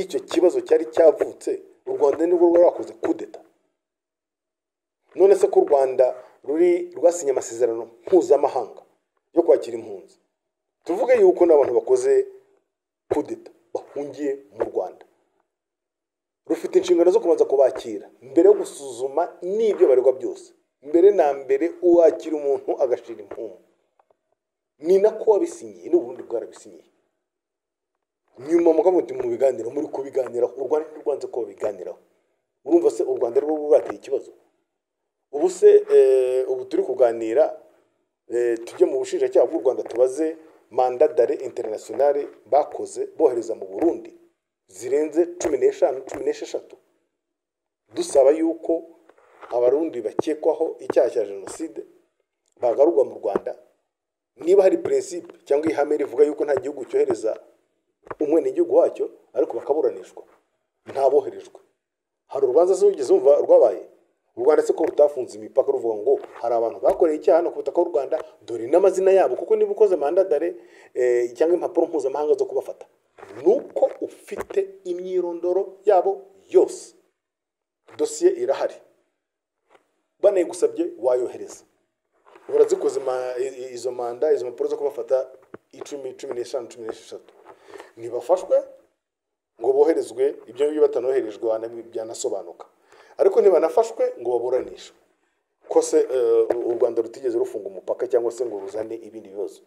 y'icyo kibazo cyari cyavutse u Rwanda nirwo rwakoze kudeta. None se ko u Rwanda rwasinye amasezerano mpuzamahanga yo kwakira impunzi, tuvuge yuko n'abantu bakoze kudeta bahungiye mu Rwanda, rufite inshingano zo kubanza kubakira mbere yo gusuzuma n'ibyo baregwa byose. Mbere na mbere uwakira umuntu agashira impumu, ni nako wabisinyiye n'ubundi bwarabisinyiye. Nyuma mukamuti mu biganiro muri kubiganira u Rwanda rwanze ko biganiraho. Urumva se u Rwanda rwo rwateye ikibazo? Ubu se ubu turi kuganira tujye mu bushinjacyaha bw'u Rwanda tubaze mandat d'arrêt international bakoze bohereza mu Burundi zirenze 15-16 dusaba yuko abarundi bakekwaho icyaha cya jenoside bagarurwa mu Rwanda. Niba hari principe cyangwa ihame rivuga yuko nta gihugu cyohereza umwene igihugu wacyo ariko bakaburanishwa, nta boherejwe. Hari urubanza z'ugeze umva rwabaye u Rwanda se ko rutafunze imipaka ruvuga ngo hari abantu bakoreye icyaha no kubutaka u Rwanda, dore n'amazina yabo, kuko niba ukoze mandat d'arrêt cyangwa impapuro mpuzamahanga zo kubafata nuko ufite imyirondoro yabo yose, dosiye irahari, banayigusabye wayohereza. Urazikoze izo manda izo mpapuro zo kubafata 10-15-16 ntibafashwe ngo boherezwe, ibyo ngibyo batanoherejwe byanasobanuka. Ariko ntibanafashwe ngo baburanishwe ko se u Rwanda rutigeze rufunga umupaka cyangwa se ngo ruzane ibindi bibazo.